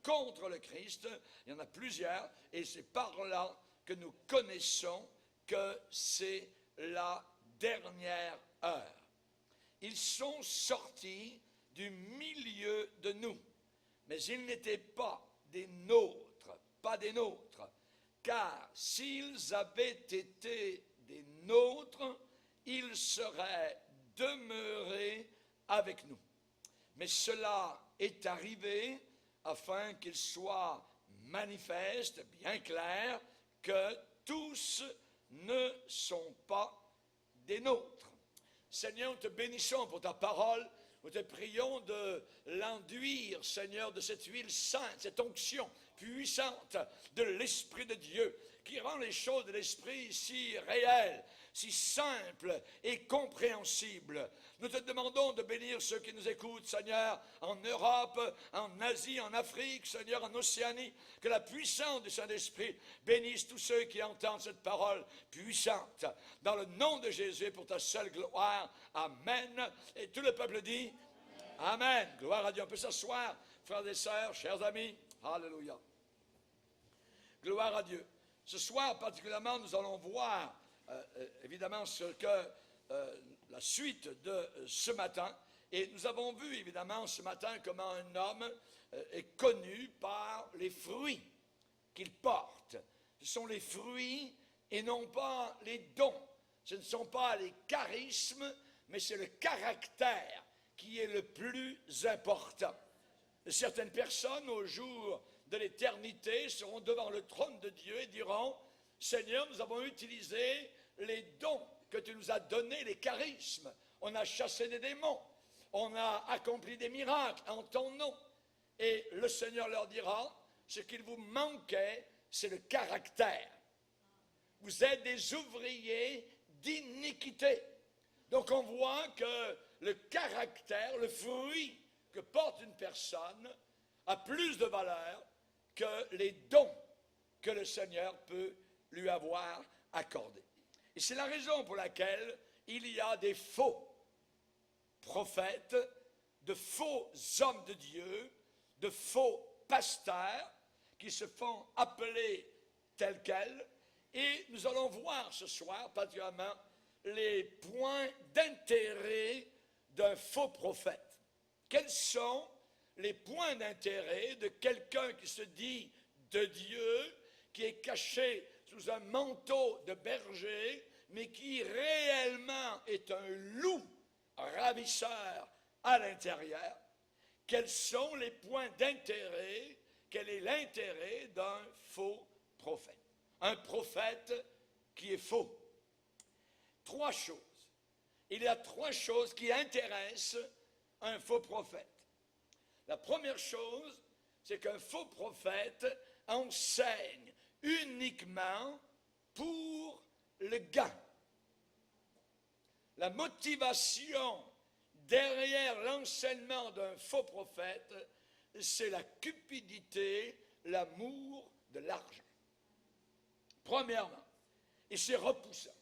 contre le Christ. Il y en a plusieurs, et c'est par là que nous connaissons que c'est la dernière heure. Ils sont sortis du milieu de nous, mais ils n'étaient pas des nôtres, car s'ils avaient été des nôtres, ils seraient demeurés avec nous. Mais cela est arrivé afin qu'il soit manifeste, bien clair, que tous ne sont pas des nôtres. Seigneur, nous te bénissons pour ta parole. Nous te prions de l'enduire, Seigneur, de cette huile sainte, cette onction puissante de l'Esprit de Dieu, qui rend les choses de l'Esprit si réelles, si simples et compréhensibles. Nous te demandons de bénir ceux qui nous écoutent, Seigneur, en Europe, en Asie, en Afrique, Seigneur, en Océanie. Que la puissance du Saint-Esprit bénisse tous ceux qui entendent cette parole puissante. Dans le nom de Jésus, pour ta seule gloire. Amen. Et tout le peuple dit Amen. Gloire à Dieu. On peut s'asseoir, frères et sœurs, chers amis. Alléluia. Gloire à Dieu. Ce soir, particulièrement, nous allons voir, évidemment, la suite de ce matin. Et nous avons vu, évidemment, ce matin, comment un homme est connu par les fruits qu'il porte. Ce sont les fruits et non pas les dons. Ce ne sont pas les charismes, mais c'est le caractère qui est le plus important. Certaines personnes, au jour de l'éternité, seront devant le trône de Dieu et diront « Seigneur, nous avons utilisé les dons que tu nous as donnés, les charismes. On a chassé des démons, on a accompli des miracles en ton nom. » Et le Seigneur leur dira « Ce qu'il vous manquait, c'est le caractère. Vous êtes des ouvriers d'iniquité. » Donc on voit que le caractère, le fruit que porte une personne a plus de valeur que les dons que le Seigneur peut lui avoir accordés. Et c'est la raison pour laquelle il y a des faux prophètes, de faux hommes de Dieu, de faux pasteurs qui se font appeler tels quels. Et nous allons voir ce soir, particulièrement, les points d'intérêt d'un faux prophète. Quels sont les points d'intérêt de quelqu'un qui se dit de Dieu, qui est caché sous un manteau de berger, mais qui réellement est un loup ravisseur à l'intérieur? Quels sont les points d'intérêt? Quel est l'intérêt d'un faux prophète? Un prophète qui est faux. Trois choses. Il y a trois choses qui intéressent un faux prophète. La première chose, c'est qu'un faux prophète enseigne uniquement pour le gain. La motivation derrière l'enseignement d'un faux prophète, c'est la cupidité, l'amour de l'argent. Premièrement, et c'est repoussant.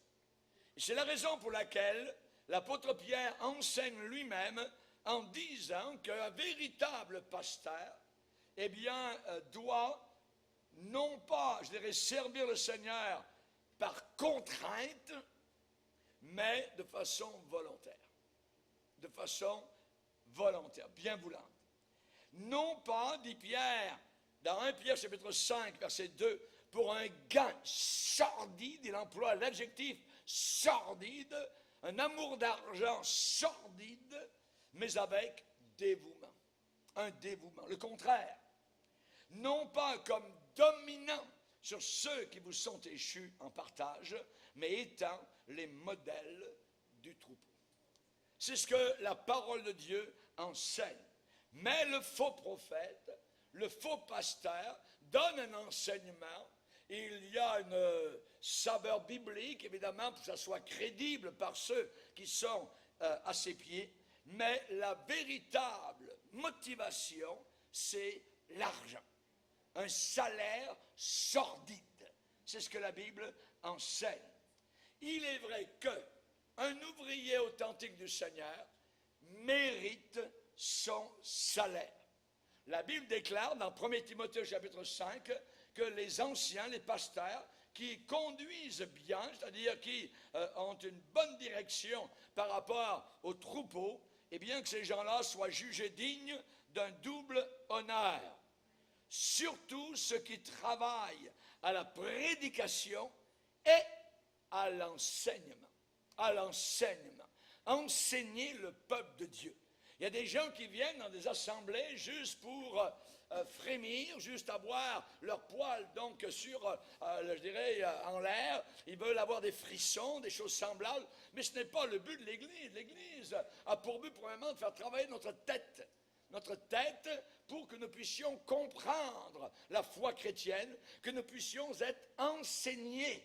Et c'est la raison pour laquelle l'apôtre Pierre enseigne lui-même en disant qu'un véritable pasteur, eh bien, doit non pas, je dirais, servir le Seigneur par contrainte, mais de façon volontaire. De façon volontaire, bien voulante. Non pas, dit Pierre, dans 1 Pierre chapitre 5, verset 2, pour un gain sordide, il emploie l'adjectif sordide, un amour d'argent sordide, mais avec dévouement. Un dévouement. Le contraire. Non pas comme dominant sur ceux qui vous sont échus en partage, mais étant les modèles du troupeau. C'est ce que la parole de Dieu enseigne. Mais le faux prophète, le faux pasteur, donne un enseignement. Il y a une saveur biblique, évidemment, pour que ça soit crédible par ceux qui sont à ses pieds. Mais la véritable motivation, c'est l'argent. Un salaire sordide. C'est ce que la Bible enseigne. Il est vrai qu'un ouvrier authentique du Seigneur mérite son salaire. La Bible déclare dans 1 Timothée chapitre 5 que les anciens, les pasteurs, qui conduisent bien, c'est-à-dire qui ont une bonne direction par rapport aux troupeaux, et bien que ces gens-là soient jugés dignes d'un double honneur. Surtout ceux qui travaillent à la prédication et à l'enseignement. À l'enseignement. Enseigner le peuple de Dieu. Il y a des gens qui viennent dans des assemblées juste pour frémir, juste avoir leur poil donc sur, je dirais, en l'air. Ils veulent avoir des frissons, des choses semblables, mais ce n'est pas le but de l'Église. L'Église a pour but probablement de faire travailler notre tête pour que nous puissions comprendre la foi chrétienne, que nous puissions être enseignés.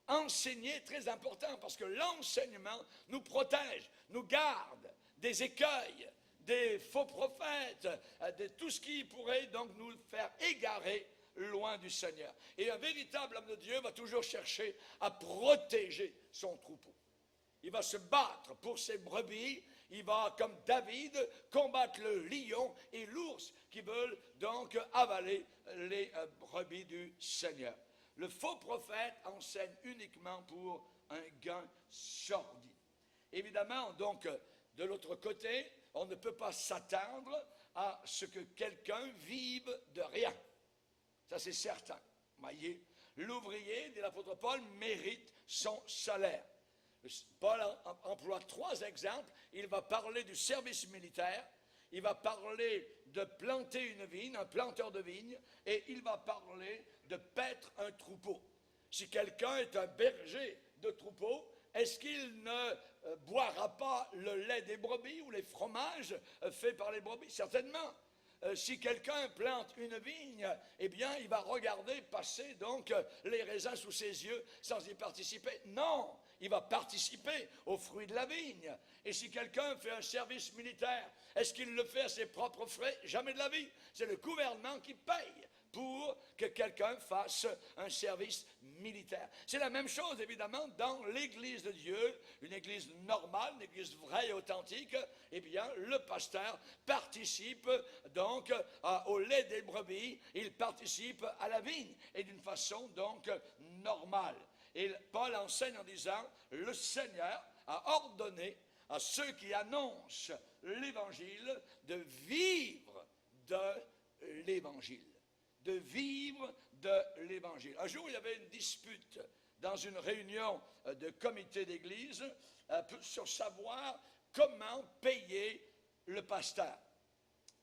Enseigner est très important parce que l'enseignement nous protège, nous garde des écueils, des faux prophètes, de tout ce qui pourrait donc nous faire égarer loin du Seigneur. Et un véritable homme de Dieu va toujours chercher à protéger son troupeau. Il va se battre pour ses brebis. Il va, comme David, combattre le lion et l'ours qui veulent donc avaler les brebis du Seigneur. Le faux prophète enseigne uniquement pour un gain sordide. Évidemment, donc, de l'autre côté, on ne peut pas s'attendre à ce que quelqu'un vive de rien. Ça, c'est certain. Voyez, l'ouvrier, dit l'apôtre Paul, mérite son salaire. Paul emploie 3 exemples. Il va parler du service militaire, il va parler de planter une vigne, un planteur de vigne, et il va parler de paître un troupeau. Si quelqu'un est un berger de troupeau, est-ce qu'il ne boira pas le lait des brebis ou les fromages faits par les brebis? Certainement. Si quelqu'un plante une vigne, eh bien, il va regarder passer donc les raisins sous ses yeux sans y participer. Non, il va participer aux fruits de la vigne. Et si quelqu'un fait un service militaire, est-ce qu'il le fait à ses propres frais? Jamais de la vie. C'est le gouvernement qui paye pour que quelqu'un fasse un service militaire. C'est la même chose, évidemment, dans l'Église de Dieu, une Église normale, une Église vraie et authentique. Eh bien, le pasteur participe donc au lait des brebis, il participe à la vigne, et d'une façon donc normale. Et Paul enseigne en disant, le Seigneur a ordonné à ceux qui annoncent l'Évangile de vivre de l'Évangile. De vivre de l'Évangile. Un jour, il y avait une dispute dans une réunion de comité d'église sur savoir comment payer le pasteur.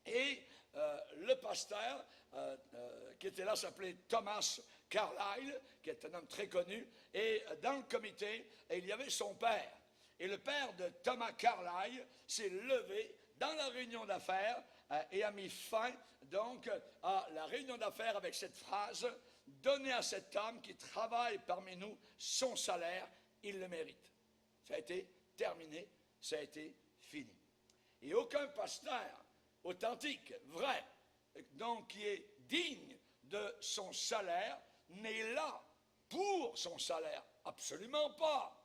Et le pasteur qui était là s'appelait Thomas Carlyle, qui est un homme très connu, et dans le comité, il y avait son père. Et le père de Thomas Carlyle s'est levé dans la réunion d'affaires et a mis fin donc à la réunion d'affaires avec cette phrase: donnez à cet homme qui travaille parmi nous son salaire, il le mérite. Ça a été terminé, ça a été fini. Et aucun pasteur authentique, vrai, donc qui est digne de son salaire, n'est là pour son salaire. Absolument pas.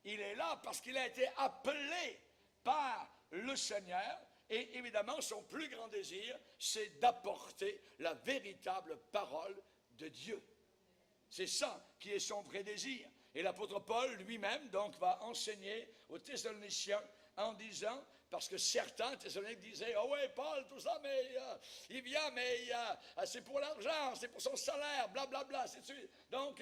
Il est là parce qu'il a été appelé par le Seigneur. Et évidemment, son plus grand désir, c'est d'apporter la véritable parole de Dieu. C'est ça qui est son vrai désir. Et l'apôtre Paul lui-même, donc, va enseigner aux Thessaloniciens en disant, parce que certains Thessaloniciens disaient, ah ouais, Paul, tout ça, mais il vient, mais c'est pour l'argent, c'est pour son salaire, blablabla, c'est de suite. Donc,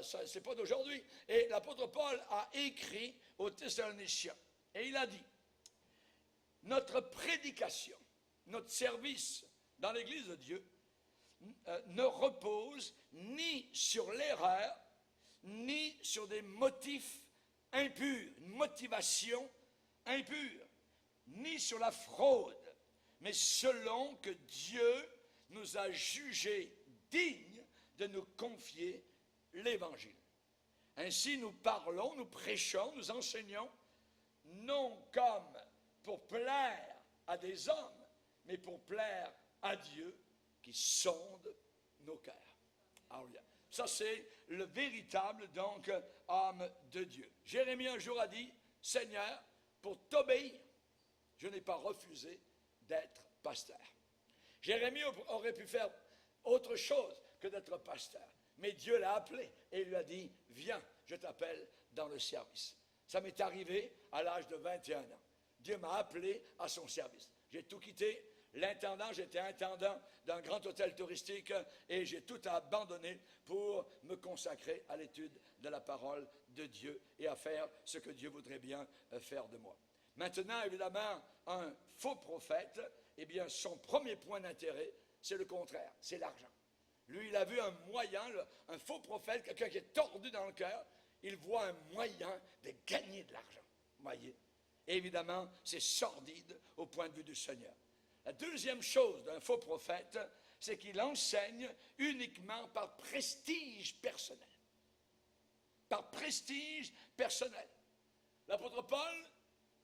c'est pas d'aujourd'hui. Et l'apôtre Paul a écrit aux Thessaloniciens, et il a dit, notre prédication, notre service dans l'Église de Dieu ne repose ni sur l'erreur, ni sur des motifs impurs, une motivation impure, ni sur la fraude, mais selon que Dieu nous a jugés dignes de nous confier l'Évangile. Ainsi nous parlons, nous prêchons, nous enseignons, non comme pour plaire à des hommes, mais pour plaire à Dieu qui sonde nos cœurs. Alléluia. Ça, c'est le véritable, donc, homme de Dieu. Jérémie, un jour, a dit, « Seigneur, pour t'obéir, je n'ai pas refusé d'être pasteur. » Jérémie aurait pu faire autre chose que d'être pasteur. Mais Dieu l'a appelé et lui a dit, viens, je t'appelle dans le service. Ça m'est arrivé à l'âge de 21 ans. Dieu m'a appelé à son service. J'ai tout quitté. L'intendant, j'étais intendant d'un grand hôtel touristique et j'ai tout abandonné pour me consacrer à l'étude de la parole de Dieu et à faire ce que Dieu voudrait bien faire de moi. Maintenant, évidemment, un faux prophète, eh bien, son premier point d'intérêt, c'est le contraire, c'est l'argent. Lui, il a vu un moyen, un faux prophète, quelqu'un qui est tordu dans le cœur, il voit un moyen de gagner de l'argent, voyez. Et évidemment, c'est sordide au point de vue du Seigneur. La deuxième chose d'un faux prophète, c'est qu'il enseigne uniquement par prestige personnel. Par prestige personnel. L'apôtre Paul,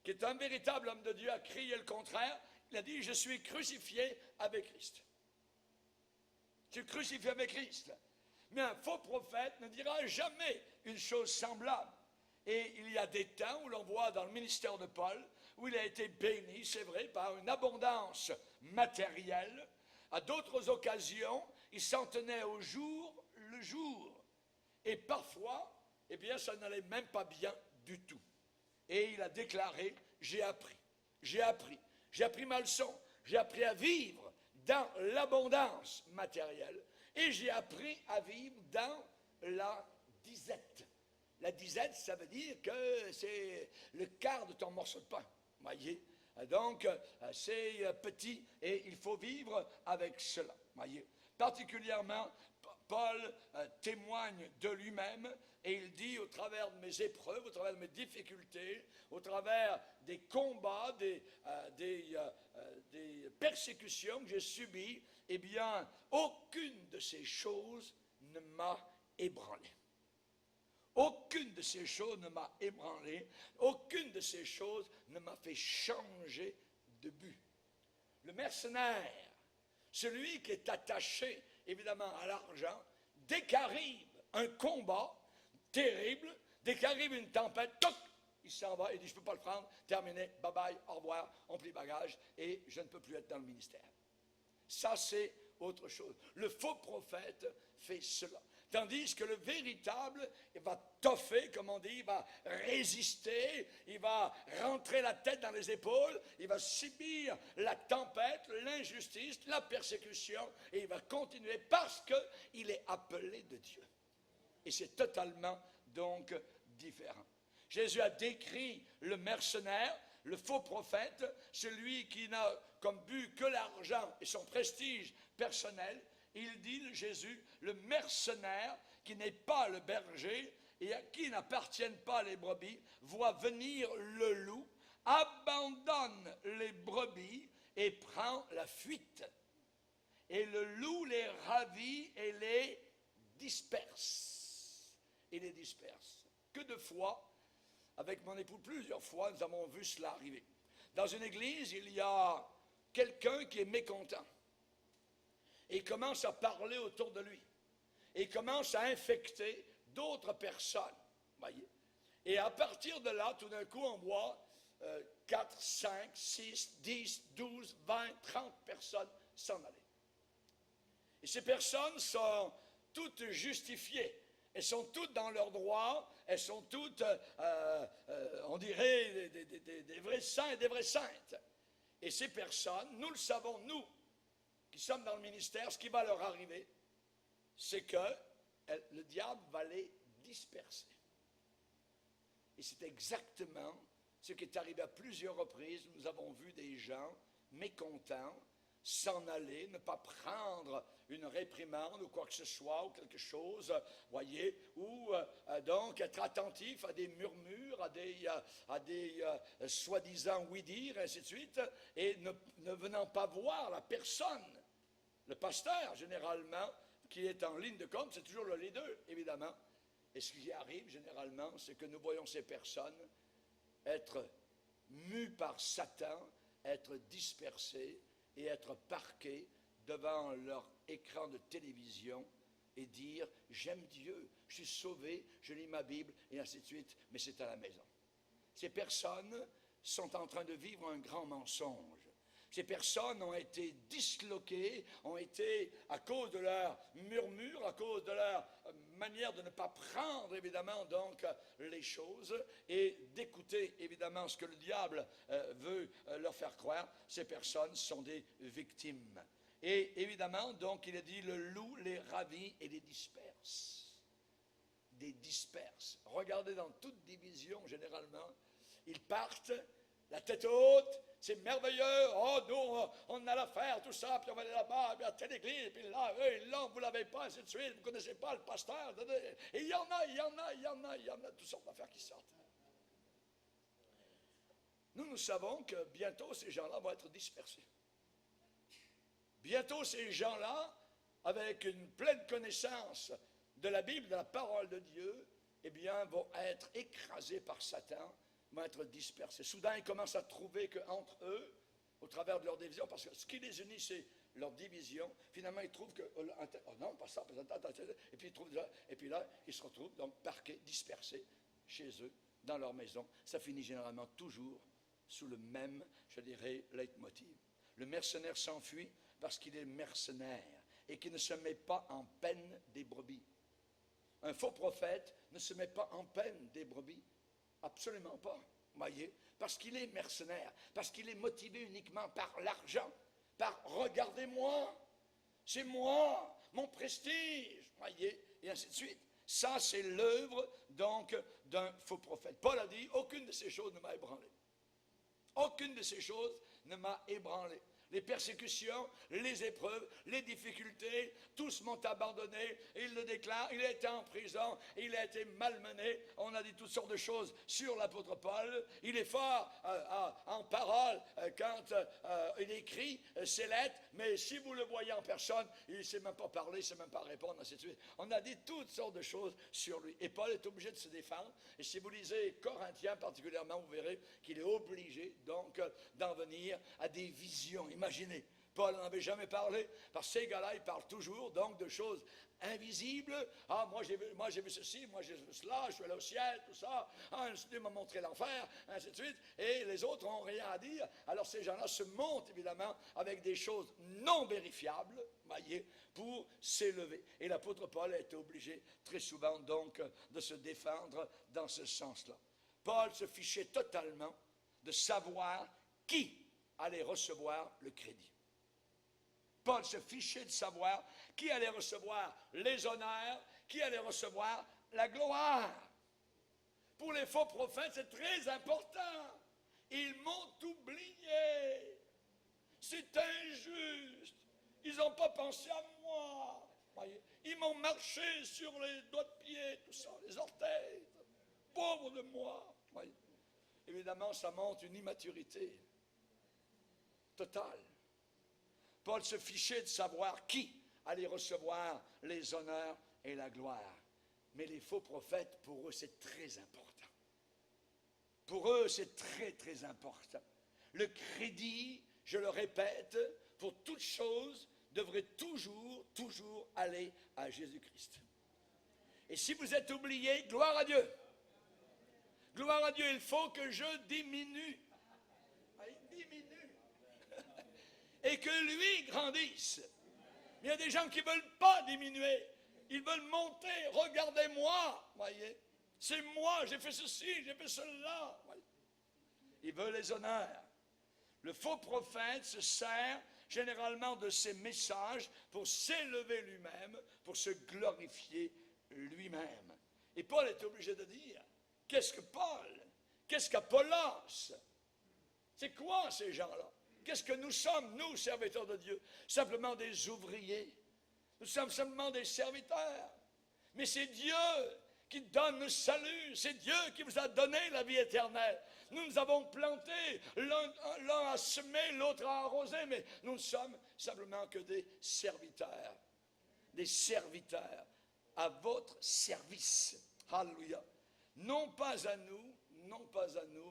qui est un véritable homme de Dieu, a crié le contraire. Il a dit, je suis crucifié avec Christ. Je suis crucifié avec Christ. Mais un faux prophète ne dira jamais une chose semblable. Et il y a des temps où l'on voit dans le ministère de Paul, où il a été béni, c'est vrai, par une abondance matérielle. À d'autres occasions, il s'en tenait au jour le jour. Et parfois, eh bien, ça n'allait même pas bien du tout. Et il a déclaré, j'ai appris ma leçon, j'ai appris à vivre dans l'abondance matérielle et j'ai appris à vivre dans la disette. La disette, ça veut dire que c'est le quart de ton morceau de pain, voyez. Donc, c'est petit et il faut vivre avec cela, voyez. Particulièrement, Paul témoigne de lui-même et il dit au travers de mes épreuves, au travers de mes difficultés, au travers des combats, des persécutions que j'ai subies, eh bien, aucune de ces choses ne m'a ébranlé. Aucune de ces choses ne m'a ébranlé, aucune de ces choses ne m'a fait changer de but. Le mercenaire, celui qui est attaché évidemment à l'argent, dès qu'arrive un combat terrible, dès qu'arrive une tempête, toc, il s'en va et dit je ne peux pas le prendre, terminé, bye bye, au revoir, on plie bagage et je ne peux plus être dans le ministère. Ça c'est autre chose. Le faux prophète fait cela. Tandis que le véritable, il va toffer, comme on dit, il va résister, il va rentrer la tête dans les épaules, il va subir la tempête, l'injustice, la persécution, et il va continuer parce qu'il est appelé de Dieu. Et c'est totalement donc différent. Jésus a décrit le mercenaire, le faux prophète, celui qui n'a comme but que l'argent et son prestige personnel. Il dit, Jésus, le mercenaire qui n'est pas le berger et à qui n'appartiennent pas les brebis, voit venir le loup, abandonne les brebis et prend la fuite. Et le loup les ravit et les disperse. Il les disperse. Que de fois, avec mon époux, plusieurs fois, nous avons vu cela arriver. Dans une église, il y a quelqu'un qui est mécontent. Et il commence à parler autour de lui. Et il commence à infecter d'autres personnes. Voyez? Et à partir de là, tout d'un coup, on voit 4, 5, 6, 10, 12, 20, 30 personnes s'en aller. Et ces personnes sont toutes justifiées. Elles sont toutes dans leurs droits. Elles sont toutes, on dirait, des vrais saints et des vraies saintes. Et ces personnes, nous le savons, nous, qui sommes dans le ministère, ce qui va leur arriver, c'est que le diable va les disperser. Et c'est exactement ce qui est arrivé à plusieurs reprises. Nous avons vu des gens mécontents s'en aller, ne pas prendre une réprimande ou quoi que ce soit, ou quelque chose, voyez, ou donc être attentif à des murmures, à des soi-disant oui-dire, ainsi de suite, et ne venant pas voir la personne. Le pasteur, généralement, qui est en ligne de compte, c'est toujours le leader, évidemment. Et ce qui arrive, généralement, c'est que nous voyons ces personnes être mues par Satan, être dispersées et être parquées devant leur écran de télévision et dire « J'aime Dieu, je suis sauvé, je lis ma Bible, et ainsi de suite, mais c'est à la maison. » Ces personnes sont en train de vivre un grand mensonge. Ces personnes ont été disloquées, ont été, à cause de leur murmure, à cause de leur manière de ne pas prendre, évidemment, donc, les choses et d'écouter, évidemment, ce que le diable veut leur faire croire. Ces personnes sont des victimes. Et, évidemment, donc, il est dit, le loup les ravit et les disperse. Des disperse. Regardez dans toute division, généralement, ils partent, la tête haute, c'est merveilleux, oh, nous, on a l'affaire, tout ça, puis on va aller là-bas, puis à telle église, puis là, vous ne l'avez pas, ainsi de suite, vous ne connaissez pas le pasteur, et il y en a, toutes sortes d'affaires qui sortent. Nous savons que bientôt, ces gens-là vont être dispersés. Bientôt, ces gens-là, avec une pleine connaissance de la Bible, de la parole de Dieu, eh bien, vont être écrasés par Satan, vont être dispersés. Soudain, ils commencent à trouver qu'entre eux, au travers de leur division, parce que ce qui les unit, c'est leur division, finalement, ils trouvent que, oh non, pas ça, et puis, et puis là, ils se retrouvent donc parqués, dispersés chez eux, dans leur maison. Ça finit généralement toujours sous le même, je dirais, leitmotiv. Le mercenaire s'enfuit parce qu'il est mercenaire et qu'il ne se met pas en peine des brebis. Un faux prophète ne se met pas en peine des brebis. Absolument pas, voyez, parce qu'il est mercenaire, parce qu'il est motivé uniquement par l'argent, par « regardez-moi, c'est moi, mon prestige », voyez, et ainsi de suite. Ça, c'est l'œuvre, donc, d'un faux prophète. Paul a dit, aucune de ces choses ne m'a ébranlé. Aucune de ces choses ne m'a ébranlé. Les persécutions, les épreuves, les difficultés, tous m'ont abandonné. Et il le déclare, il a été en prison, il a été malmené. On a dit toutes sortes de choses sur l'apôtre Paul. Il est fort en parole quand il écrit ses lettres, mais si vous le voyez en personne, il ne sait même pas parler, il ne sait même pas répondre, ainsi de suite. On a dit toutes sortes de choses sur lui. Et Paul est obligé de se défendre. Et si vous lisez Corinthiens particulièrement, vous verrez qu'il est obligé donc d'en venir à des visions. Imaginez, Paul n'en avait jamais parlé, parce que ces gars-là, ils parlent toujours donc de choses invisibles. Ah, moi j'ai vu ceci, moi j'ai vu cela, je suis allé au ciel, tout ça. Ah, Dieu m'a montré l'enfer, ainsi de suite. Et les autres n'ont rien à dire. Alors ces gens-là se montent évidemment avec des choses non vérifiables, voyez, pour s'élever. Et l'apôtre Paul a été obligé très souvent donc de se défendre dans ce sens-là. Paul se fichait totalement de savoir qui allait recevoir le crédit. Paul se fichait de savoir qui allait recevoir les honneurs, qui allait recevoir la gloire. Pour les faux prophètes, c'est très important. Ils m'ont oublié. C'est injuste. Ils n'ont pas pensé à moi. Voyez? Ils m'ont marché sur les doigts de pied, tout ça, les orteils. Pauvre de moi. Voyez? Évidemment, ça montre une immaturité totale. Paul se fichait de savoir qui allait recevoir les honneurs et la gloire. Mais les faux prophètes, pour eux, c'est très important. Pour eux, c'est très, très important. Le crédit, je le répète, pour toute chose, devrait toujours, toujours aller à Jésus-Christ. Et si vous êtes oublié, gloire à Dieu. Gloire à Dieu, il faut que je diminue. Il diminue. Et que lui grandisse. Il y a des gens qui ne veulent pas diminuer. Ils veulent monter. Regardez-moi. Voyez. C'est moi, j'ai fait ceci, j'ai fait cela. Voyez. Ils veulent les honneurs. Le faux prophète se sert généralement de ses messages pour s'élever lui-même, pour se glorifier lui-même. Et Paul est obligé de dire, qu'est-ce que Paul? Qu'est-ce qu'Apollos? C'est quoi ces gens-là? Qu'est-ce que nous sommes, nous, serviteurs de Dieu? Simplement des ouvriers. Nous sommes simplement des serviteurs. Mais c'est Dieu qui donne le salut. C'est Dieu qui vous a donné la vie éternelle. Nous nous avons planté. L'un a semé, l'autre a arrosé. Mais nous ne sommes simplement que des serviteurs. Des serviteurs à votre service. Alléluia. Non pas à nous,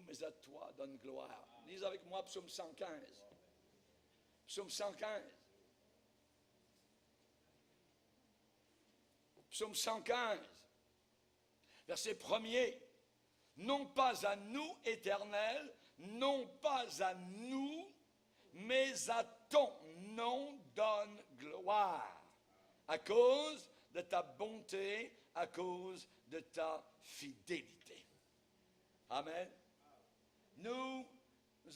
mais à toi donne gloire. Lisez avec moi Psaume 115. Psaume 115. Psaume 115. Verset 1er. Non pas à nous, Éternel, non pas à nous, mais à ton nom donne gloire, à cause de ta bonté, à cause de ta fidélité. Amen. Nous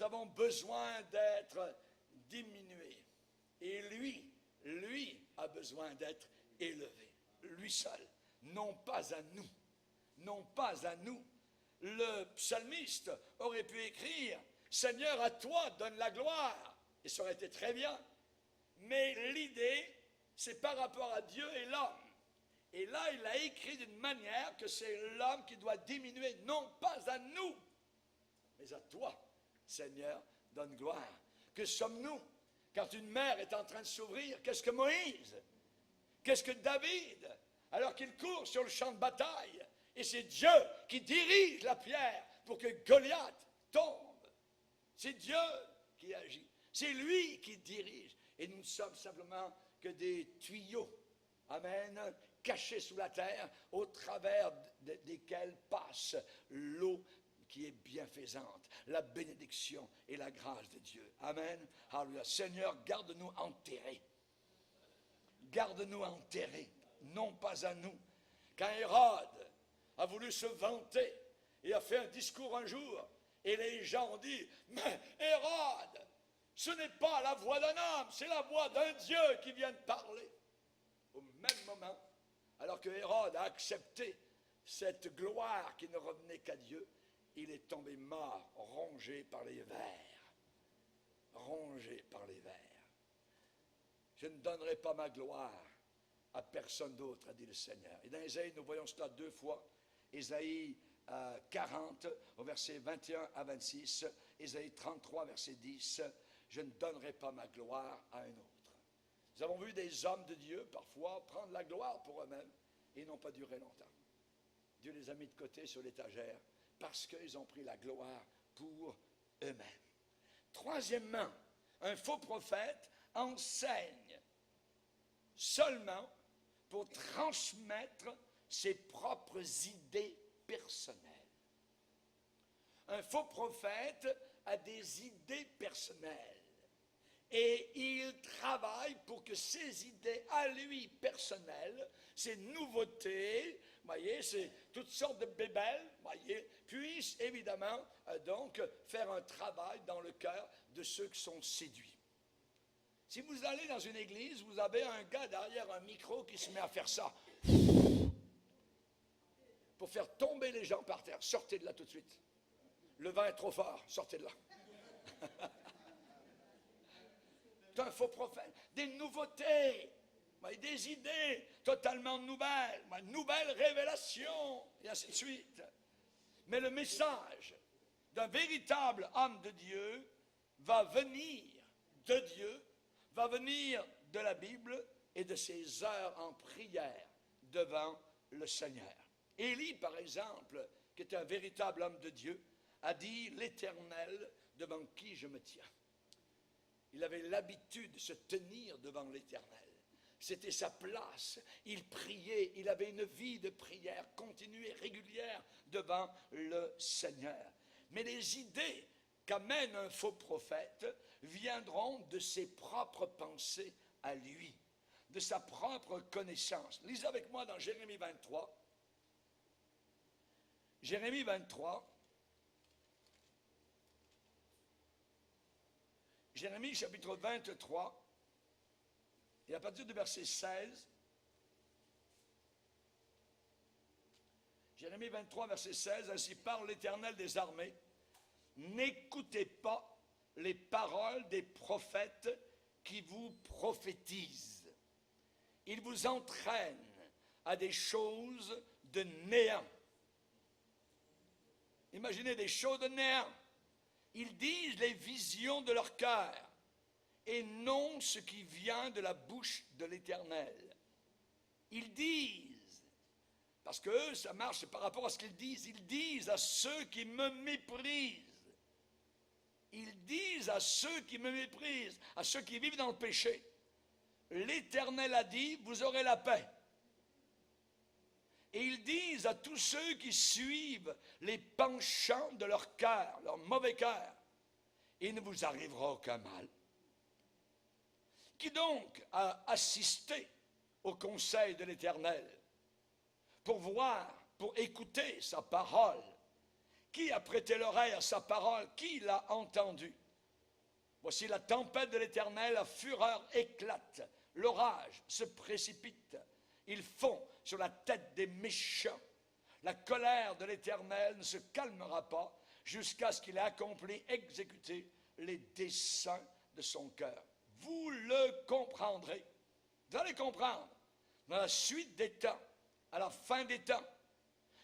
avons besoin d'être diminués. Et lui a besoin d'être élevé. Lui seul. Non pas à nous. Non pas à nous. Le psalmiste aurait pu écrire « Seigneur, à toi donne la gloire ». Et ça aurait été très bien. Mais l'idée, c'est par rapport à Dieu et l'homme. Et là, il a écrit d'une manière que c'est l'homme qui doit diminuer, non pas à nous, mais à toi, Seigneur, donne gloire. Que sommes-nous? Quand une mer est en train de s'ouvrir, qu'est-ce que Moïse? Qu'est-ce que David? Alors qu'il court sur le champ de bataille, et c'est Dieu qui dirige la pierre pour que Goliath tombe. C'est Dieu qui agit. C'est lui qui dirige. Et nous ne sommes simplement que des tuyaux, amen, cachés sous la terre, au travers desquels passe l'eau qui est bienfaisante, la bénédiction et la grâce de Dieu. Amen. Alléluia. Seigneur, garde-nous enterrés. Garde-nous enterrés, non pas à nous. Quand Hérode a voulu se vanter et a fait un discours un jour, et les gens ont dit, mais Hérode, ce n'est pas la voix d'un homme, c'est la voix d'un Dieu qui vient de parler. Au même moment, alors que Hérode a accepté cette gloire qui ne revenait qu'à Dieu, il est tombé mort, rongé par les vers. Rongé par les vers. Je ne donnerai pas ma gloire à personne d'autre, a dit le Seigneur. Et dans Ésaïe, nous voyons cela deux fois. Ésaïe 40, au verset 21 à 26. Ésaïe 33, verset 10. Je ne donnerai pas ma gloire à un autre. Nous avons vu des hommes de Dieu, parfois, prendre la gloire pour eux-mêmes et n'ont pas duré longtemps. Dieu les a mis de côté sur l'étagère parce qu'ils ont pris la gloire pour eux-mêmes. Troisièmement, un faux prophète enseigne seulement pour transmettre ses propres idées personnelles. Un faux prophète a des idées personnelles et il travaille pour que ses idées à lui personnelles, ses nouveautés, voyez, c'est toutes sortes de bébelles, voyez, puissent évidemment donc faire un travail dans le cœur de ceux qui sont séduits. Si vous allez dans une église, vous avez un gars derrière un micro qui se met à faire ça pour faire tomber les gens par terre. Sortez de là tout de suite. Le vent est trop fort, sortez de là. C'est un faux prophète. Des nouveautés, des idées totalement nouvelles, nouvelles révélations, et ainsi de suite. Mais le message d'un véritable homme de Dieu va venir de Dieu, va venir de la Bible et de ses heures en prière devant le Seigneur. Élie, par exemple, qui était un véritable homme de Dieu, a dit « L'Éternel devant qui je me tiens ». Il avait l'habitude de se tenir devant l'Éternel. C'était sa place. Il priait. Il avait une vie de prière continue et régulière devant le Seigneur. Mais les idées qu'amène un faux prophète viendront de ses propres pensées à lui, de sa propre connaissance. Lisez avec moi dans Jérémie 23. Jérémie 23. Jérémie chapitre 23, et à partir du verset 16, Jérémie 23, verset 16, ainsi parle l'Éternel des armées, n'écoutez pas les paroles des prophètes qui vous prophétisent. Ils vous entraînent à des choses de néant. Imaginez des choses de néant. Ils disent les visions de leur cœur et non ce qui vient de la bouche de l'Éternel. Ils disent, parce que ça marche par rapport à ce qu'ils disent à ceux qui me méprisent. Ils disent à ceux qui me méprisent, à ceux qui vivent dans le péché, l'Éternel a dit, vous aurez la paix. Et ils disent à tous ceux qui suivent les penchants de leur cœur, leur mauvais cœur, il ne vous arrivera aucun mal. Qui donc a assisté au conseil de l'Éternel pour voir, pour écouter sa parole? Qui a prêté l'oreille à sa parole? Qui l'a entendu? Voici la tempête de l'Éternel, la fureur éclate, l'orage se précipite, il fond sur la tête des méchants. La colère de l'Éternel ne se calmera pas jusqu'à ce qu'il ait accompli, exécuté les desseins de son cœur. Vous le comprendrez. Vous allez comprendre. Dans la suite des temps, à la fin des temps,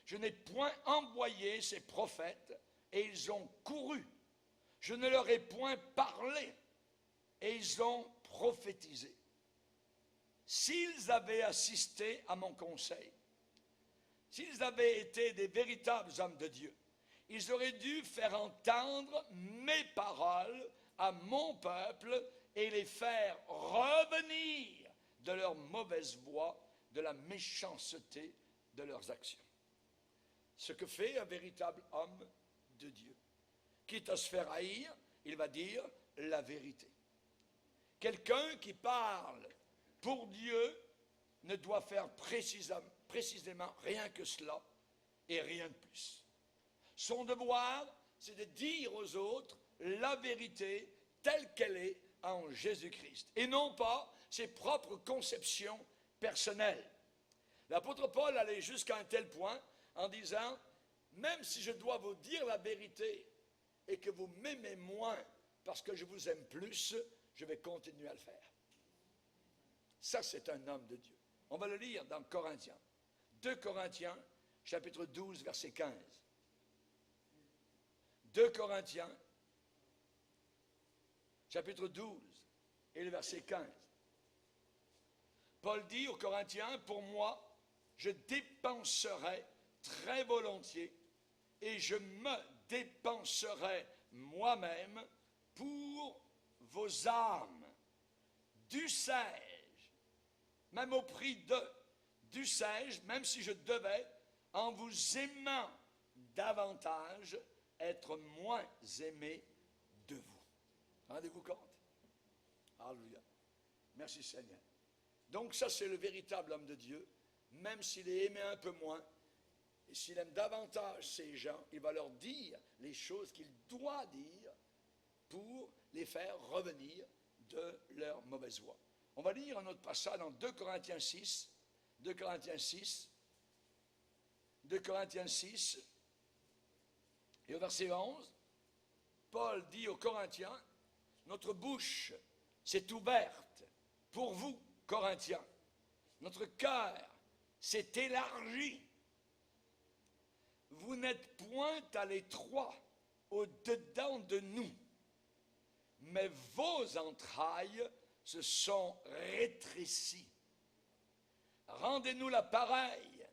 je n'ai point envoyé ces prophètes et ils ont couru. Je ne leur ai point parlé et ils ont prophétisé. S'ils avaient assisté à mon conseil, s'ils avaient été des véritables hommes de Dieu, ils auraient dû faire entendre mes paroles à mon peuple et les faire revenir de leur mauvaise voie, de la méchanceté de leurs actions. Ce que fait un véritable homme de Dieu. Quitte à se faire haïr, il va dire la vérité. Quelqu'un qui parle pour Dieu ne doit faire précisément rien que cela et rien de plus. Son devoir, c'est de dire aux autres la vérité telle qu'elle est en Jésus-Christ, et non pas ses propres conceptions personnelles. L'apôtre Paul allait jusqu'à un tel point en disant, même si je dois vous dire la vérité et que vous m'aimez moins parce que je vous aime plus, je vais continuer à le faire. Ça, c'est un homme de Dieu. On va le lire dans Corinthiens. 2 Corinthiens, chapitre 12, verset 15. 2 Corinthiens, chapitre 12, et le verset 15. Paul dit aux Corinthiens, pour moi, je dépenserai très volontiers et je me dépenserai moi-même pour vos âmes. Dussé-je, même au prix de, dussé-je, même si je devais, en vous aimant davantage, être moins aimé de vous. Rendez-vous compte? Alléluia. Merci Seigneur. Donc ça, c'est le véritable homme de Dieu. Même s'il est aimé un peu moins, et s'il aime davantage ces gens, il va leur dire les choses qu'il doit dire pour les faire revenir de leur mauvaise voie. On va lire un autre passage dans 2 Corinthiens 6, 2 Corinthiens 6, 2 Corinthiens 6, et au verset 11, Paul dit aux Corinthiens, notre bouche s'est ouverte pour vous, Corinthiens. Notre cœur s'est élargi. Vous n'êtes point à l'étroit au-dedans de nous, mais vos entrailles se sont rétrécies. Rendez-nous la pareille.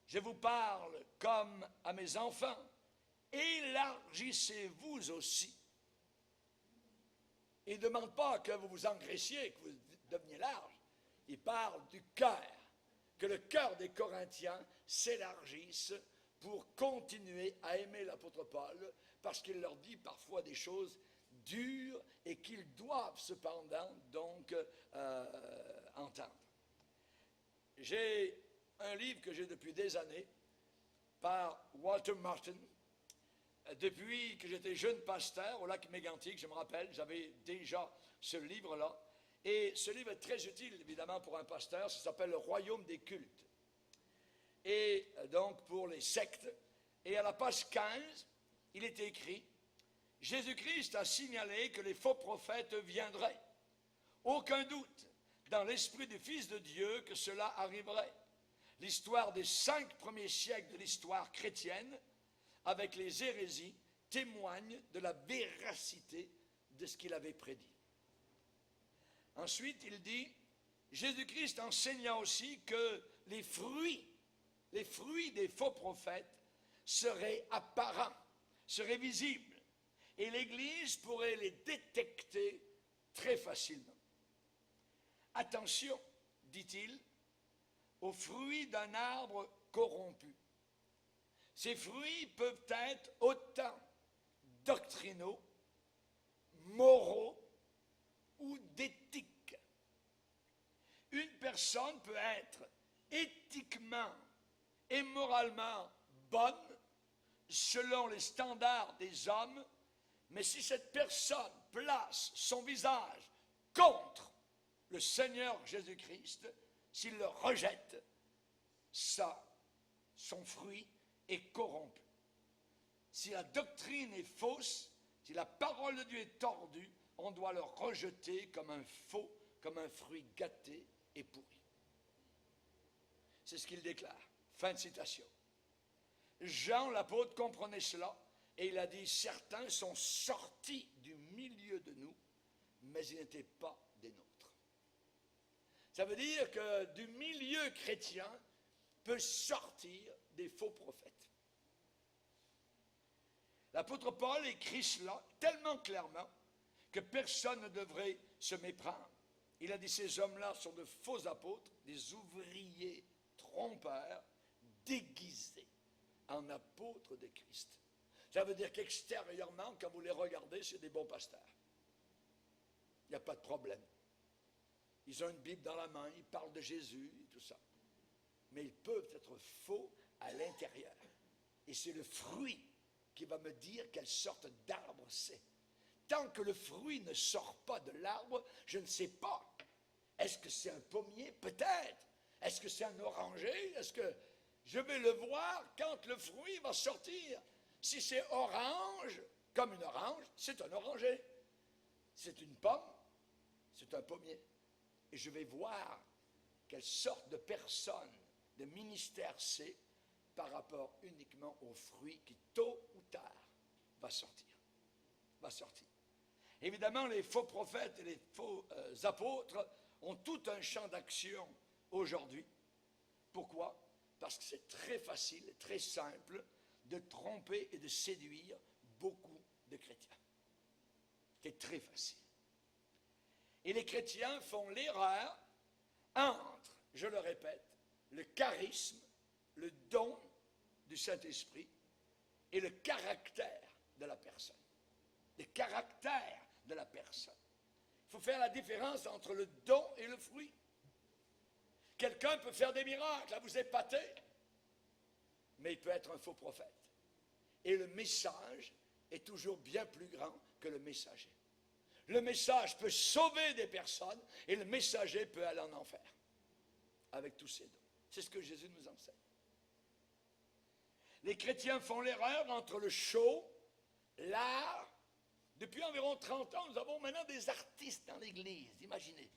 Je vous parle comme à mes enfants. Élargissez-vous aussi. Il ne demande pas que vous vous engraissiez, que vous deveniez large. Il parle du cœur, que le cœur des Corinthiens s'élargisse pour continuer à aimer l'apôtre Paul, parce qu'il leur dit parfois des choses dures et qu'ils doivent cependant donc entendre. J'ai un livre que j'ai depuis des années par Walter Martin. Depuis que j'étais jeune pasteur au lac Mégantic, je me rappelle, j'avais déjà ce livre-là. Et ce livre est très utile, évidemment, pour un pasteur. Ça s'appelle « Le royaume des cultes ». Et donc, pour les sectes. Et à la page 15, il est écrit « Jésus-Christ a signalé que les faux prophètes viendraient. Aucun doute, dans l'esprit du Fils de Dieu, que cela arriverait. L'histoire des 5 premiers siècles de l'histoire chrétienne, avec les hérésies, témoigne de la véracité de ce qu'il avait prédit. » Ensuite, il dit, Jésus-Christ enseignant aussi que les fruits des faux prophètes seraient apparents, seraient visibles, et l'Église pourrait les détecter très facilement. Attention, dit-il, aux fruits d'un arbre corrompu. Ces fruits peuvent être autant doctrinaux, moraux ou d'éthique. une personne peut être éthiquement et moralement bonne selon les standards des hommes, mais si cette personne place son visage contre le Seigneur Jésus-Christ, s'il le rejette, son fruit est corrompu. Si la doctrine est fausse, si la parole de Dieu est tordue, on doit le rejeter comme un faux, comme un fruit gâté et pourri. C'est ce qu'il déclare. Fin de citation. Jean l'apôtre comprenait cela et il a dit, certains sont sortis du milieu de nous, mais ils n'étaient pas des nôtres. Ça veut dire que du milieu chrétien peut sortir des faux prophètes. L'apôtre Paul écrit cela tellement clairement que personne ne devrait se méprendre. Il a dit, ces hommes-là sont de faux apôtres, des ouvriers trompeurs, déguisés en apôtres de Christ. Ça veut dire qu'extérieurement, quand vous les regardez, c'est des bons pasteurs. Il n'y a pas de problème. Ils ont une Bible dans la main, ils parlent de Jésus et tout ça. Mais ils peuvent être faux à l'intérieur. Et c'est le fruit qui va me dire quelle sorte d'arbre c'est. Tant que le fruit ne sort pas de l'arbre, je ne sais pas. Est-ce que c'est un pommier? Peut-être. Est-ce que c'est un oranger? Est-ce que je vais le voir quand le fruit va sortir? Si c'est orange, comme une orange, c'est un oranger. C'est une pomme, c'est un pommier. Et je vais voir quelle sorte de personne, de ministère c'est par rapport uniquement au fruit qui, tôt ou tard, va sortir. Va sortir. Évidemment, les faux prophètes et les faux apôtres ont tout un champ d'action aujourd'hui. Pourquoi? Parce que c'est très facile, très simple de tromper et de séduire beaucoup de chrétiens. C'est très facile. Et les chrétiens font l'erreur entre, je le répète, le charisme, le don du Saint-Esprit et le caractère de la personne. Le caractère de la personne. Il faut faire la différence entre le don et le fruit. Quelqu'un peut faire des miracles, là vous épatez, mais il peut être un faux prophète. Et le message est toujours bien plus grand que le messager. Le message peut sauver des personnes et le messager peut aller en enfer avec tous ses dons. C'est ce que Jésus nous enseigne. Les chrétiens font l'erreur entre le show, l'art. Depuis environ 30 ans, nous avons maintenant des artistes dans l'Église. Imaginez.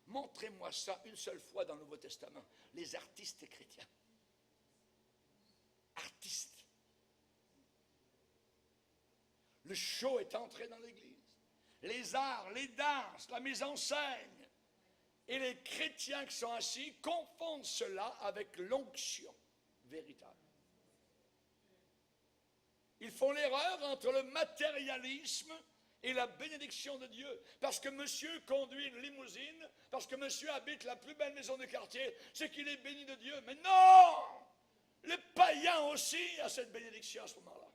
Montrez-moi ça une seule fois dans le Nouveau Testament. Les artistes chrétiens. Artistes. Le show est entré dans l'Église. Les arts, les danses, la mise en scène. Et les chrétiens qui sont assis confondent cela avec l'onction véritable. Ils font l'erreur entre le matérialisme et la bénédiction de Dieu. Parce que monsieur conduit une limousine, parce que monsieur habite la plus belle maison de quartier, c'est qu'il est béni de Dieu. Mais non! Le païen aussi a cette bénédiction à ce moment-là.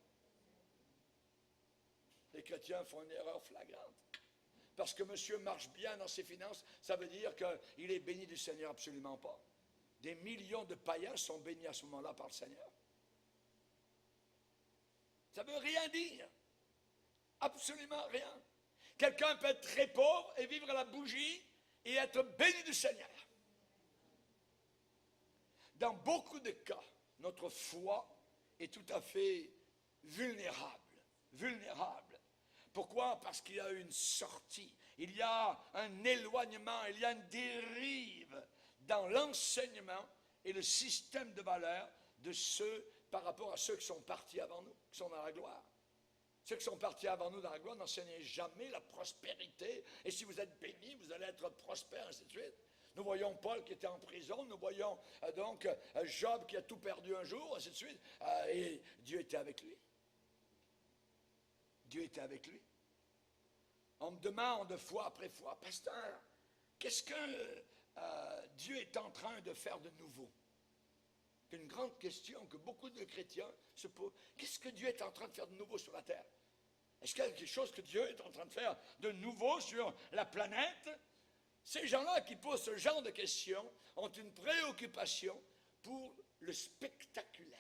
Les chrétiens font une erreur flagrante. Parce que monsieur marche bien dans ses finances, ça veut dire qu'il est béni du Seigneur? Absolument pas. Des millions de païens sont bénis à ce moment-là par le Seigneur. Ça ne veut rien dire. Absolument rien. Quelqu'un peut être très pauvre et vivre à la bougie et être béni du Seigneur. Dans beaucoup de cas, notre foi est tout à fait vulnérable. Vulnérable. Pourquoi? Parce qu'il y a une sortie, il y a un éloignement, il y a une dérive dans l'enseignement et le système de valeurs de ceux par rapport à ceux qui sont partis avant nous, qui sont dans la gloire. Ceux qui sont partis avant nous dans la gloire n'enseignaient jamais la prospérité. Et si vous êtes bénis, vous allez être prospère, ainsi de suite. Nous voyons Paul qui était en prison, nous voyons donc Job qui a tout perdu un jour, ainsi de suite. Et Dieu était avec lui. Dieu était avec lui. On me demande fois après fois, pasteur, qu'est-ce que Dieu est en train de faire de nouveau? C'est une grande question que beaucoup de chrétiens se posent. Qu'est-ce que Dieu est en train de faire de nouveau sur la terre? Est-ce qu'il y a quelque chose que Dieu est en train de faire de nouveau sur la planète? Ces gens-là qui posent ce genre de questions ont une préoccupation pour le spectaculaire.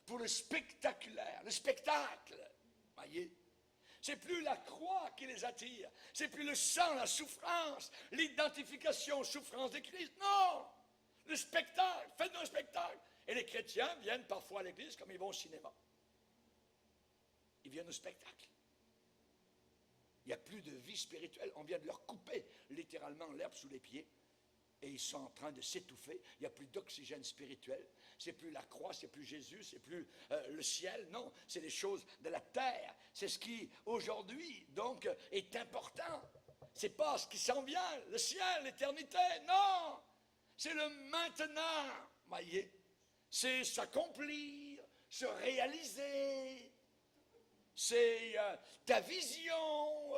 Pour le spectaculaire, le spectacle. Voyez? C'est plus la croix qui les attire. C'est plus le sang, la souffrance, l'identification aux souffrances de Christ. Non! Le spectacle, faites-nous un spectacle. Et les chrétiens viennent parfois à l'église comme ils vont au cinéma. Ils viennent au spectacle. Il n'y a plus de vie spirituelle. On vient de leur couper littéralement l'herbe sous les pieds. Et ils sont en train de s'étouffer. Il n'y a plus d'oxygène spirituel. C'est plus la croix, c'est plus Jésus, c'est plus le ciel. Non, c'est les choses de la terre. C'est ce qui, aujourd'hui, donc, est important. C'est pas ce qui s'en vient, le ciel, l'éternité. Non! C'est le maintenant. Voyez? C'est s'accomplir, se réaliser. C'est ta vision.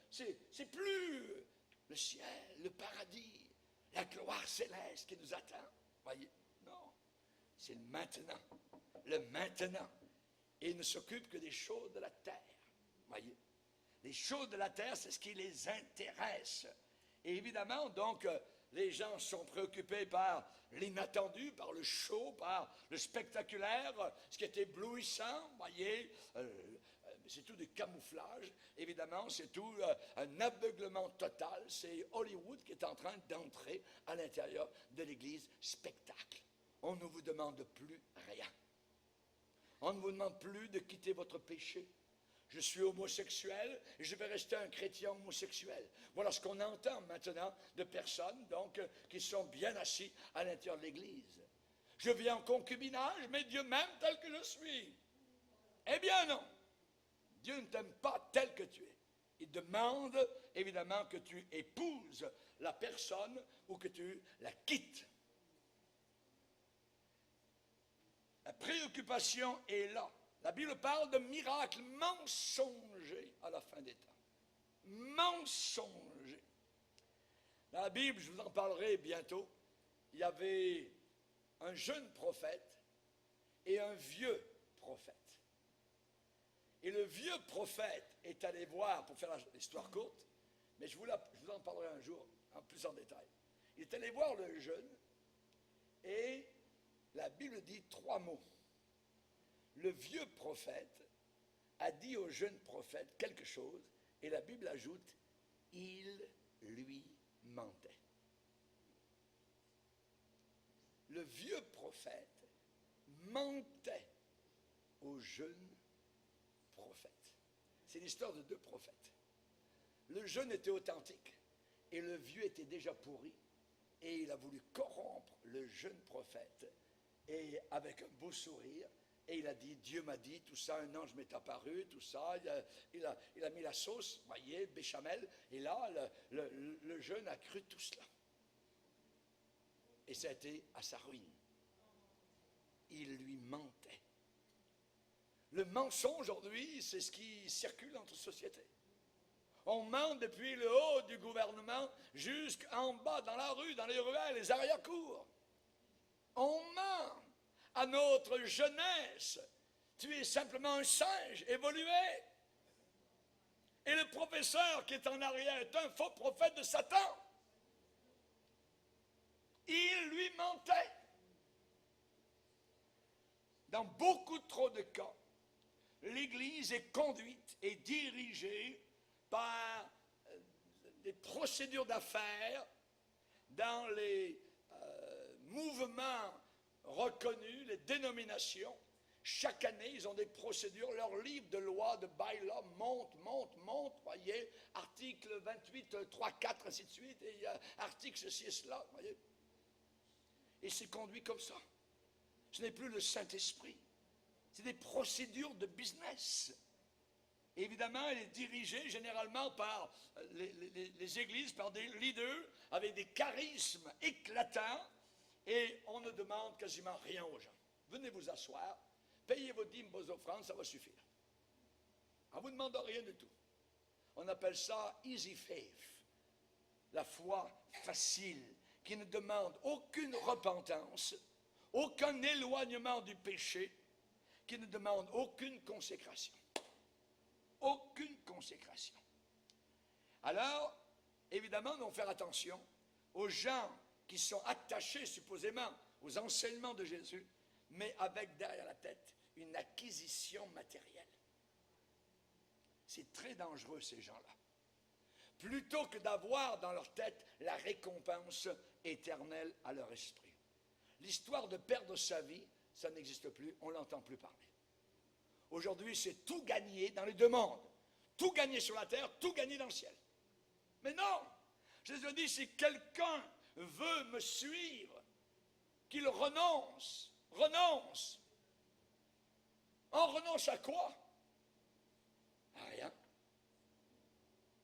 C'est plus le ciel, le paradis, la gloire céleste qui nous attend. Voyez? Non. C'est le maintenant. Le maintenant. Et ils ne s'occupent que des choses de la terre. Voyez? Les choses de la terre, c'est ce qui les intéresse. Et évidemment, donc, les gens sont préoccupés par l'inattendu, par le show, par le spectaculaire, ce qui est éblouissant, voyez, c'est tout du camouflage, évidemment, c'est tout un aveuglement total, c'est Hollywood qui est en train d'entrer à l'intérieur de l'église spectacle. On ne vous demande plus rien. On ne vous demande plus de quitter votre péché. Je suis homosexuel et je vais rester un chrétien homosexuel. Voilà ce qu'on entend maintenant de personnes donc, qui sont bien assis à l'intérieur de l'Église. Je vis en concubinage, mais Dieu m'aime tel que je suis. Eh bien non. Dieu ne t'aime pas tel que tu es. Il demande évidemment que tu épouses la personne ou que tu la quittes. La préoccupation est là. La Bible parle de miracles mensongers à la fin des temps. Mensongers. Dans la Bible, je vous en parlerai bientôt, il y avait un jeune prophète et un vieux prophète. Et le vieux prophète est allé voir, pour faire l'histoire courte, mais je vous en parlerai un jour, en plus en détail. Il est allé voir le jeune et la Bible dit 3 mots. Le vieux prophète a dit au jeune prophète quelque chose, et la Bible ajoute, il lui mentait. Le vieux prophète mentait au jeune prophète. C'est l'histoire de 2 prophètes. Le jeune était authentique, et le vieux était déjà pourri, et il a voulu corrompre le jeune prophète, et avec un beau sourire, et il a dit, Dieu m'a dit, tout ça, un ange m'est apparu, tout ça, il a mis la sauce, voyez, béchamel, et là, le jeune a cru tout cela. Et ça a été à sa ruine. Il lui mentait. Le mensonge aujourd'hui, c'est ce qui circule dans notre société. On ment depuis le haut du gouvernement jusqu'en bas, dans la rue, dans les ruelles, les arrière-cours. On ment à notre jeunesse. Tu es simplement un singe évolué. Et le professeur qui est en arrière est un faux prophète de Satan. Il lui mentait. Dans beaucoup trop de cas, l'Église est conduite et dirigée par des procédures d'affaires dans les mouvements reconnus, les dénominations. Chaque année, ils ont des procédures. Leur livre de loi, de bylaw, monte, voyez, article 28, 3, 4, ainsi de suite, et article ceci et cela, voyez. Et c'est conduit comme ça. Ce n'est plus le Saint-Esprit. C'est des procédures de business. Et évidemment, elle est dirigée généralement par les églises, par des leaders avec des charismes éclatants, et on ne demande quasiment rien aux gens. Venez vous asseoir, payez vos dîmes, vos offrandes, ça va suffire. On ne vous demande rien du tout. On appelle ça easy faith, la foi facile, qui ne demande aucune repentance, aucun éloignement du péché, qui ne demande aucune consécration. Aucune consécration. Alors, évidemment, nous devons faire attention aux gens qui sont attachés supposément aux enseignements de Jésus, mais avec derrière la tête une acquisition matérielle. C'est très dangereux, ces gens-là. Plutôt que d'avoir dans leur tête la récompense éternelle à leur esprit. L'histoire de perdre sa vie, ça n'existe plus, on ne l'entend plus parler. Aujourd'hui, c'est tout gagner dans les deux mondes. Tout gagner sur la terre, tout gagner dans le ciel. Mais non! Jésus dit, si quelqu'un veut me suivre, qu'il renonce. Renonce. On renonce à quoi? À rien.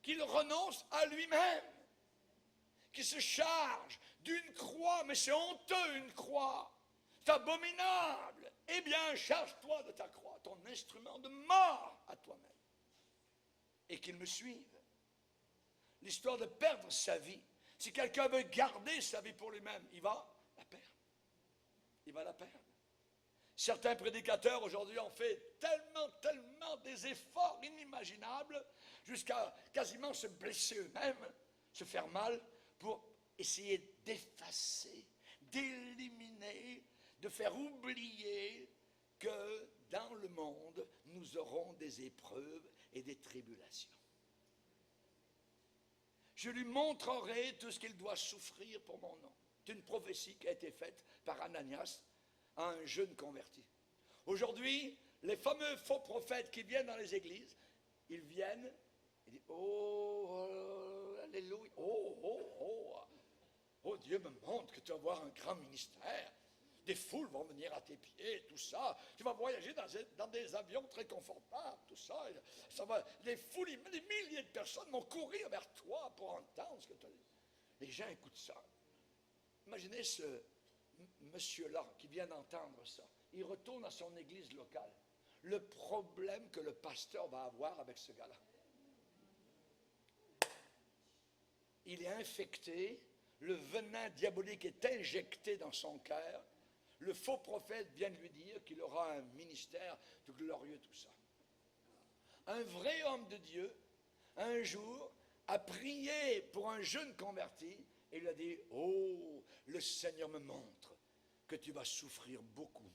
Qu'il renonce à lui-même. Qu'il se charge d'une croix, mais c'est honteux une croix. C'est abominable. Eh bien, charge-toi de ta croix, ton instrument de mort à toi-même. Et qu'il me suive. L'histoire de perdre sa vie. Si quelqu'un veut garder sa vie pour lui-même, il va la perdre. Il va la perdre. Certains prédicateurs aujourd'hui ont fait tellement des efforts inimaginables jusqu'à quasiment se blesser eux-mêmes, se faire mal pour essayer d'effacer, d'éliminer, de faire oublier que dans le monde, nous aurons des épreuves et des tribulations. Je lui montrerai tout ce qu'il doit souffrir pour mon nom. C'est une prophétie qui a été faite par Ananias à un jeune converti. Aujourd'hui, les fameux faux prophètes qui viennent dans les églises, ils viennent, ils disent, oh, alléluia, oh, Dieu me montre que tu vas avoir un grand ministère. Des foules vont venir à tes pieds, tout ça. Tu vas voyager dans des avions très confortables, tout ça. Ça va, des foules, des milliers de personnes vont courir vers toi pour entendre ce que tu as dit. Les gens écoutent ça. Imaginez ce monsieur-là qui vient d'entendre ça. Il retourne à son église locale. Le problème que le pasteur va avoir avec ce gars-là. Il est infecté, le venin diabolique est injecté dans son cœur. Le faux prophète vient de lui dire qu'il aura un ministère tout glorieux, tout ça. Un vrai homme de Dieu, un jour, a prié pour un jeune converti et lui a dit, oh, le Seigneur me montre que tu vas souffrir beaucoup.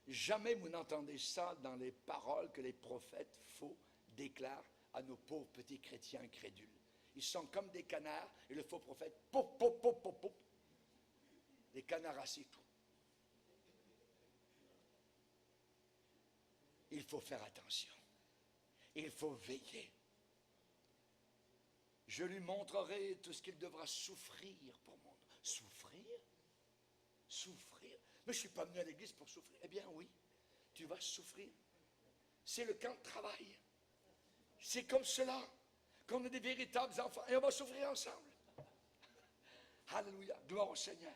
Jamais vous n'entendez ça dans les paroles que les prophètes faux déclarent à nos pauvres petits chrétiens crédules. Ils sont comme des canards et le faux prophète, pop, pop, pop, pop, pop. Des canards assis, tout. Il faut faire attention. Il faut veiller. Je lui montrerai tout ce qu'il devra souffrir pour mon nom. Souffrir? Souffrir? Mais je ne suis pas venu à l'église pour souffrir. Eh bien oui, tu vas souffrir. C'est le camp de travail. C'est comme cela qu'on est des véritables enfants. Et on va souffrir ensemble. Alléluia. Gloire au Seigneur.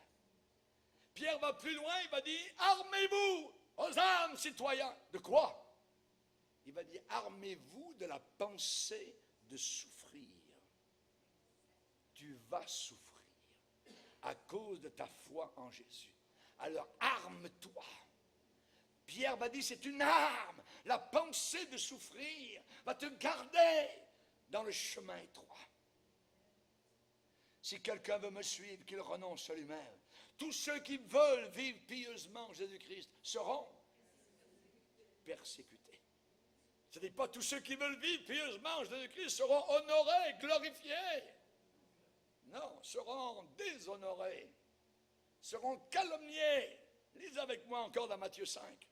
Pierre va plus loin, il va dire, armez-vous aux armes, citoyens. De quoi? Il va dire, armez-vous de la pensée de souffrir. Tu vas souffrir à cause de ta foi en Jésus. Alors arme-toi. Pierre va dire, c'est une arme. La pensée de souffrir va te garder dans le chemin étroit. Si quelqu'un veut me suivre, qu'il renonce à lui-même. Tous ceux qui veulent vivre pieusement Jésus-Christ seront persécutés. Ce n'est pas tous ceux qui veulent vivre pieusement Jésus-Christ seront honorés, glorifiés. Non, seront déshonorés, seront calomniés. Lisez avec moi encore dans Matthieu 5.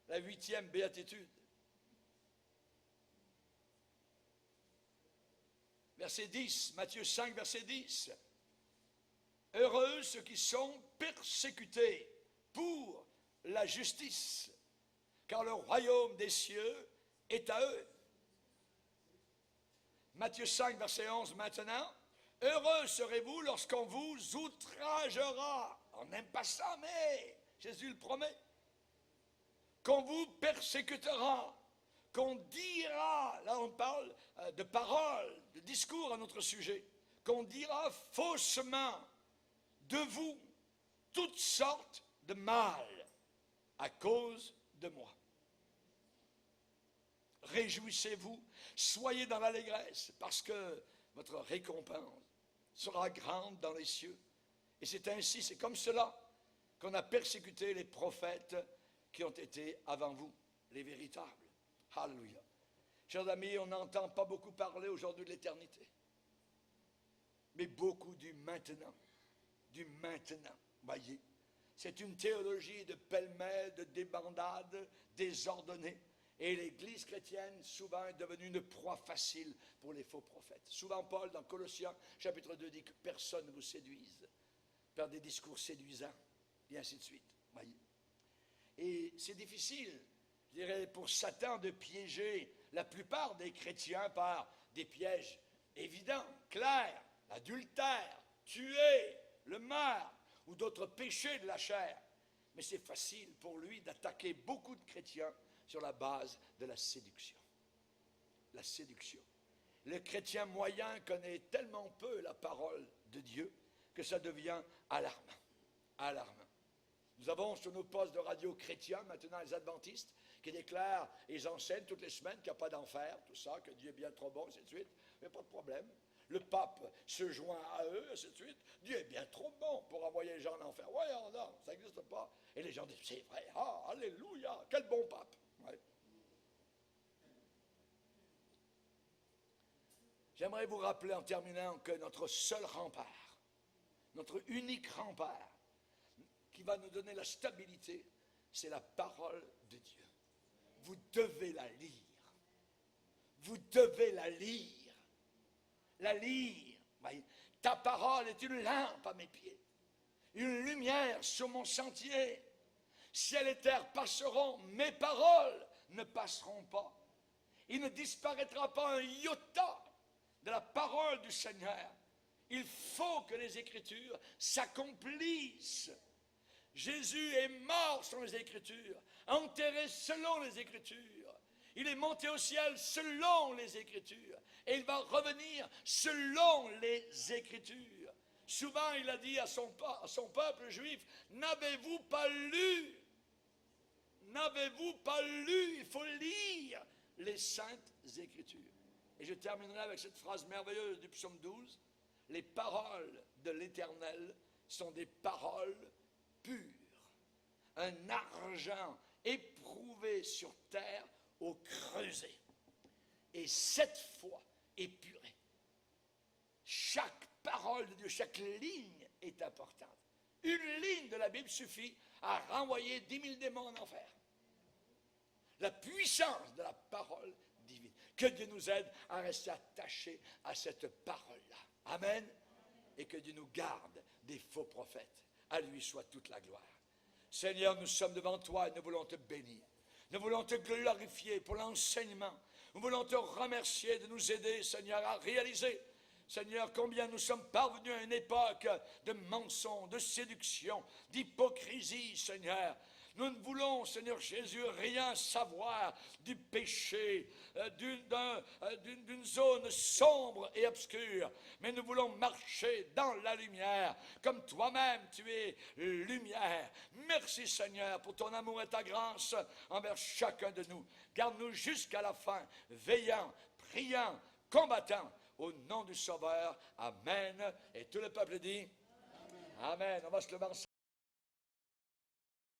La 8e béatitude. Verset 10, Matthieu 5, verset 10. Heureux ceux qui sont persécutés pour la justice, car le royaume des cieux est à eux. Matthieu 5, verset 11 maintenant. Heureux serez-vous lorsqu'on vous outragera. On n'aime pas ça, mais Jésus le promet. Qu'on vous persécutera, qu'on dira, là on parle de paroles, de discours à notre sujet, qu'on dira faussement de vous toutes sortes de mal à cause de moi. réjouissez-vous, soyez dans l'allégresse, parce que votre récompense sera grande dans les cieux. Et c'est ainsi, c'est comme cela qu'on a persécuté les prophètes qui ont été avant vous, les véritables. Alléluia. Chers amis, on n'entend pas beaucoup parler aujourd'hui de l'éternité, mais beaucoup du maintenant. Du maintenant, voyez. C'est une théologie de pêle-mêle, de débandade, désordonnée. Et l'Église chrétienne, souvent, est devenue une proie facile pour les faux prophètes. Souvent, Paul, dans Colossiens, chapitre 2, dit que personne ne vous séduise par des discours séduisants, et ainsi de suite. Voyez. Et c'est difficile, je dirais, pour Satan de piéger la plupart des chrétiens par des pièges évidents, clairs, l'adultère, tuer, le meurtre ou d'autres péchés de la chair. Mais c'est facile pour lui d'attaquer beaucoup de chrétiens sur la base de la séduction. La séduction. Le chrétien moyen connaît tellement peu la parole de Dieu que ça devient alarmant. Alarmant. Nous avons sur nos postes de radio chrétiens maintenant les adventistes qui déclarent, ils enseignent toutes les semaines qu'il n'y a pas d'enfer, tout ça, que Dieu est bien trop bon, ainsi de suite. Mais pas de problème. Le pape se joint à eux, ainsi de suite. Dieu est bien trop bon pour envoyer les gens en enfer. Oui, non, ça n'existe pas. Et les gens disent, c'est vrai, ah, alléluia, quel bon pape. Ouais. J'aimerais vous rappeler en terminant que notre seul rempart, notre unique rempart, qui va nous donner la stabilité, c'est la parole de Dieu. Vous devez la lire. Vous devez la lire. La lire. Voyez. Ta parole est une lampe à mes pieds, une lumière sur mon sentier. Ciel et terre passeront, mes paroles ne passeront pas. Il ne disparaîtra pas un iota de la parole du Seigneur. Il faut que les Écritures s'accomplissent. Jésus est mort selon les Écritures, enterré selon les Écritures. Il est monté au ciel selon les Écritures. Et il va revenir selon les Écritures. Souvent, il a dit à son peuple juif, n'avez-vous pas lu? N'avez-vous pas lu? Il faut lire les Saintes Écritures. Et je terminerai avec cette phrase merveilleuse du psaume 12. Les paroles de l'Éternel sont des paroles pures. Un argent éprouvé sur terre au creuset. Et 7 fois épuré. Chaque parole de Dieu, chaque ligne est importante. Une ligne de la Bible suffit à renvoyer 10 000 démons en enfer. La puissance de la parole divine. Que Dieu nous aide à rester attachés à cette parole-là. Amen. Et que Dieu nous garde des faux prophètes. À lui soit toute la gloire. Seigneur, nous sommes devant toi et nous voulons te bénir. Nous voulons te glorifier pour l'enseignement. Nous voulons te remercier de nous aider, Seigneur, à réaliser, Seigneur, combien nous sommes parvenus à une époque de mensonges, de séduction, d'hypocrisie, Seigneur. Nous ne voulons, Seigneur Jésus, rien savoir du péché, d'une zone sombre et obscure. Mais nous voulons marcher dans la lumière, comme toi-même tu es lumière. Merci Seigneur pour ton amour et ta grâce envers chacun de nous. Garde-nous jusqu'à la fin, veillant, priant, combattant, au nom du Sauveur. Amen. Et tout le peuple dit Amen. Amen. On va se lever ensemble.